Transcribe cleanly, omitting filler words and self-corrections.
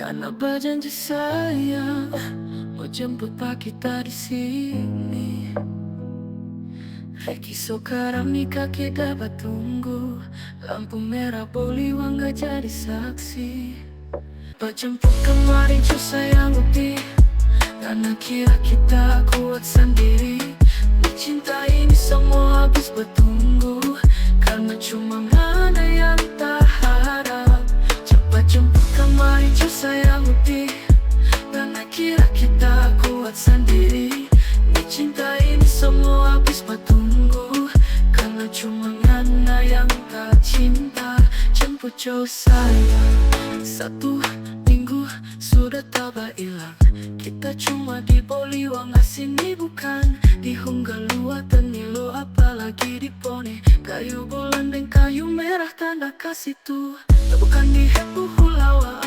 Karena berjanji sayang mau jemput pak kita di sini. Reki sekarang nikah kita tunggu. Lampu merah Poliwang gak jadi saksi. Jemput kemarin cu sayang bukti. Karena kira kita kuat sendiri. Cinta ini semua habis bertunggu. Karena cuma ada yang tak harap. Cepat jemput kemarin cu sayang bukti. Karena kira kita kuat sendiri. Cinta ini semua habis bertunggu. Karena cuma ada yang tak cinta. Jemput jauh sayang. 1 minggu sudah tak hilang. Kita cuma di Poliwang sini bukan di Hunggalua Tenilo, apalagi di Pone. Kayu bolan dan kayu merah tanda kasih tuh. Bukan di Hepu Hulawa.